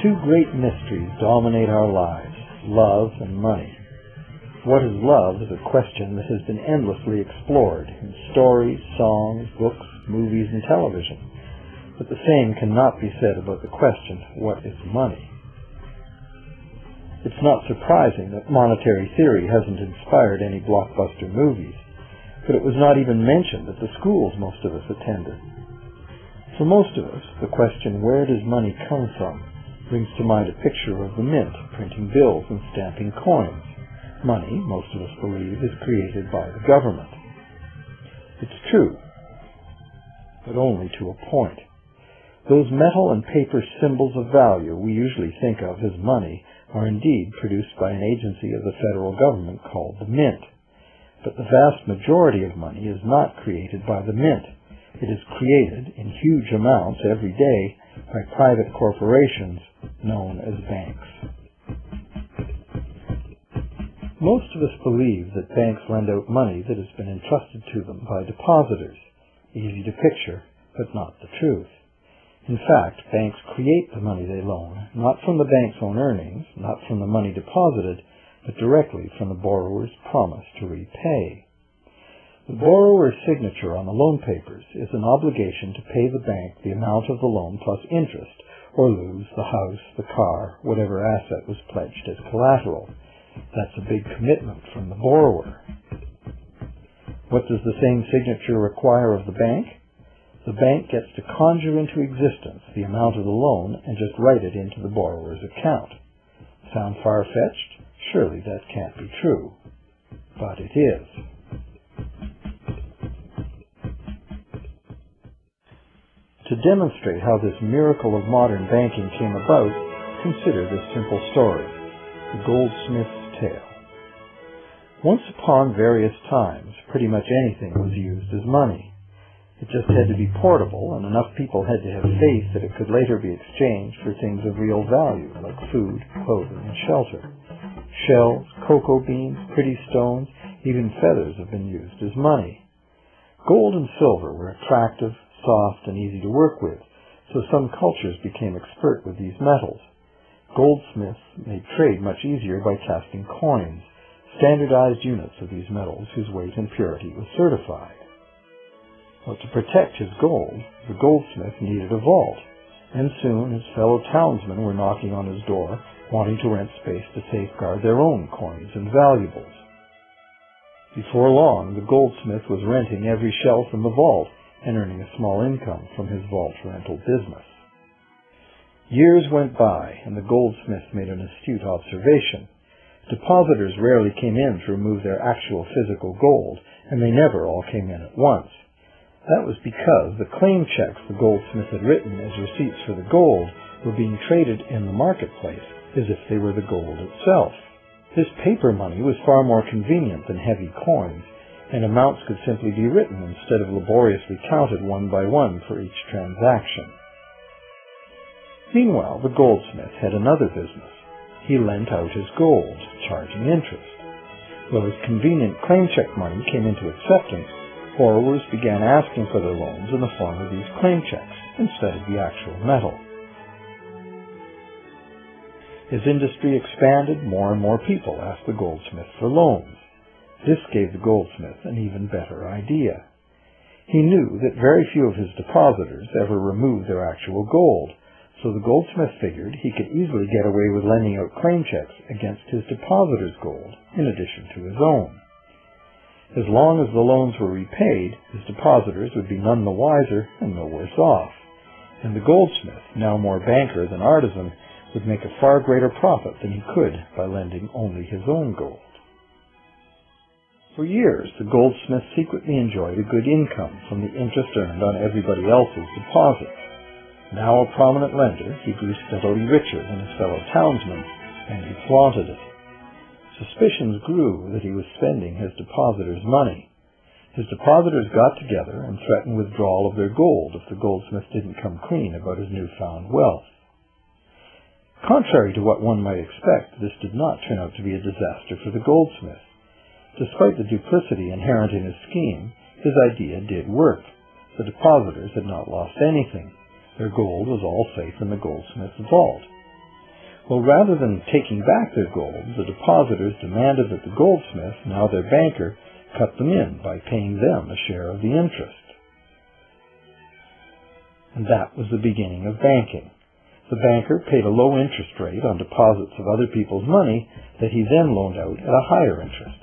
Two great mysteries dominate our lives, love and money. What is love is a question that has been endlessly explored in stories, songs, books, movies, and television. But the same cannot be said about the question, what is money? It's not surprising that monetary theory hasn't inspired any blockbuster movies, but it was not even mentioned at the schools most of us attended. For most of us, the question, where does money come from, brings to mind a picture of the mint, printing bills and stamping coins. Money, most of us believe, is created by the government. It's true, but only to a point. Those metal and paper symbols of value we usually think of as money are indeed produced by an agency of the federal government called the Mint. But the vast majority of money is not created by the Mint. It is created in huge amounts every day by private corporations known as banks. Most of us believe that banks lend out money that has been entrusted to them by depositors. Easy to picture, but not the truth. In fact, banks create the money they loan, not from the bank's own earnings, not from the money deposited, but directly from the borrower's promise to repay. The borrower's signature on the loan papers is an obligation to pay the bank the amount of the loan plus interest, or lose the house, the car, whatever asset was pledged as collateral. That's a big commitment from the borrower. What does the same signature require of the bank? The bank gets to conjure into existence the amount of the loan and just write it into the borrower's account. Sound far-fetched? Surely that can't be true. But it is. To demonstrate how this miracle of modern banking came about, consider this simple story, the goldsmith's tale. Once upon various times, pretty much anything was used as money. It just had to be portable, and enough people had to have faith that it could later be exchanged for things of real value, like food, clothing, and shelter. Shells, cocoa beans, pretty stones, even feathers have been used as money. Gold and silver were attractive, soft, and easy to work with, so some cultures became expert with these metals. Goldsmiths made trade much easier by casting coins, standardized units of these metals whose weight and purity was certified. Well, to protect his gold, the goldsmith needed a vault, and soon his fellow townsmen were knocking on his door, wanting to rent space to safeguard their own coins and valuables. Before long, the goldsmith was renting every shelf in the vault and earning a small income from his vault rental business. Years went by, and the goldsmith made an astute observation. Depositors rarely came in to remove their actual physical gold, and they never all came in at once. That was because the claim checks the goldsmith had written as receipts for the gold were being traded in the marketplace as if they were the gold itself. This paper money was far more convenient than heavy coins, and amounts could simply be written instead of laboriously counted one by one for each transaction. Meanwhile, the goldsmith had another business. He lent out his gold, charging interest. Well, as convenient claim check money came into acceptance, borrowers began asking for their loans in the form of these claim checks instead of the actual metal. As industry expanded, more and more people asked the goldsmith for loans. This gave the goldsmith an even better idea. He knew that very few of his depositors ever removed their actual gold, so the goldsmith figured he could easily get away with lending out claim checks against his depositors' gold in addition to his own. As long as the loans were repaid, his depositors would be none the wiser and no worse off, and the goldsmith, now more banker than artisan, would make a far greater profit than he could by lending only his own gold. For years, the goldsmith secretly enjoyed a good income from the interest earned on everybody else's deposits. Now a prominent lender, he grew steadily richer than his fellow townsmen, and he flaunted it. Suspicions grew that he was spending his depositors' money. His depositors got together and threatened withdrawal of their gold if the goldsmith didn't come clean about his newfound wealth. Contrary to what one might expect, this did not turn out to be a disaster for the goldsmith. Despite the duplicity inherent in his scheme, his idea did work. The depositors had not lost anything. Their gold was all safe in the goldsmith's vault. Well, rather than taking back their gold, the depositors demanded that the goldsmith, now their banker, cut them in by paying them a share of the interest. And that was the beginning of banking. The banker paid a low interest rate on deposits of other people's money that he then loaned out at a higher interest.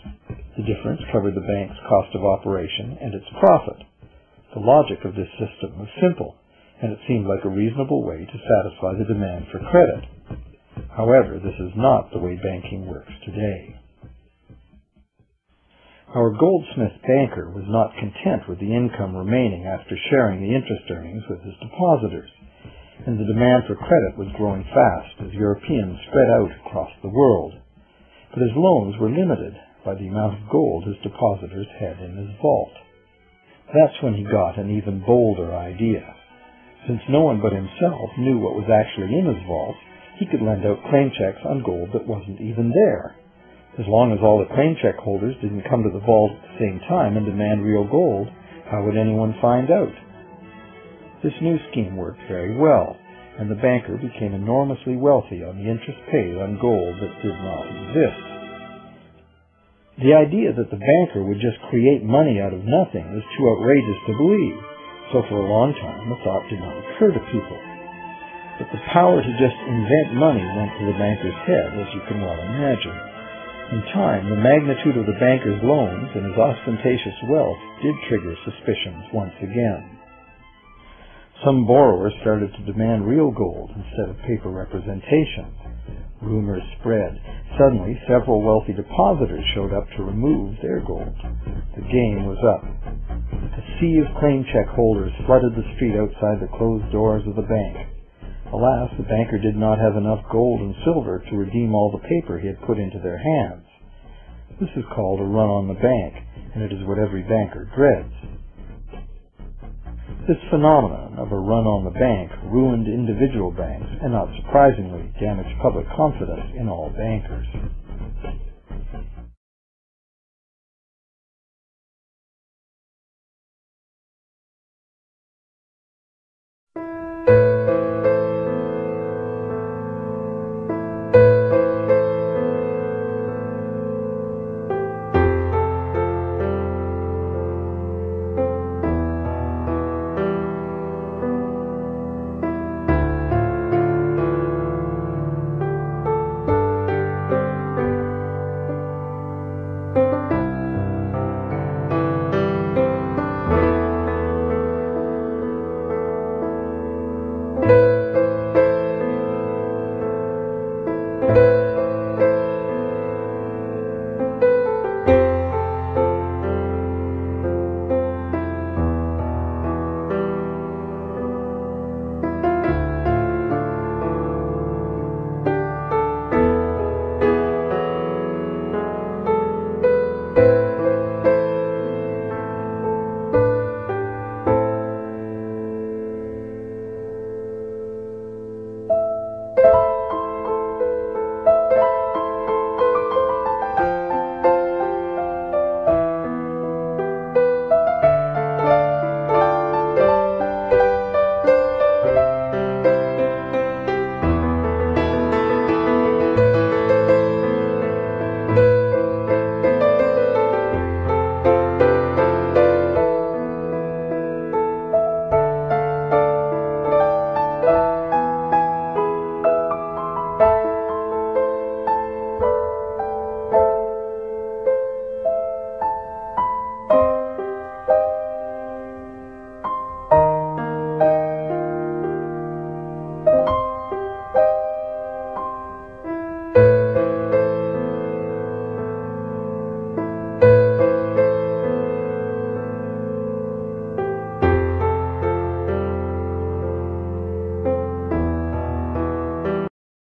The difference covered the bank's cost of operation and its profit. The logic of this system was simple, and it seemed like a reasonable way to satisfy the demand for credit. However, this is not the way banking works today. Our goldsmith banker was not content with the income remaining after sharing the interest earnings with his depositors, and the demand for credit was growing fast as Europeans spread out across the world. But his loans were limited by the amount of gold his depositors had in his vault. That's when he got an even bolder idea. Since no one but himself knew what was actually in his vault, he could lend out claim checks on gold that wasn't even there. As long as all the claim check holders didn't come to the vault at the same time and demand real gold, how would anyone find out? This new scheme worked very well, and the banker became enormously wealthy on the interest paid on gold that did not exist. The idea that the banker would just create money out of nothing was too outrageous to believe, so for a long time the thought did not occur to people. But the power to just invent money went to the banker's head, as you can well imagine. In time, the magnitude of the banker's loans and his ostentatious wealth did trigger suspicions once again. Some borrowers started to demand real gold instead of paper representations. Rumors spread. Suddenly, several wealthy depositors showed up to remove their gold. The game was up. A sea of claim check holders flooded the street outside the closed doors of the bank. Alas, the banker did not have enough gold and silver to redeem all the paper he had put into their hands. This is called a run on the bank, and it is what every banker dreads. This phenomenon of a run on the bank ruined individual banks and, not surprisingly, damaged public confidence in all bankers.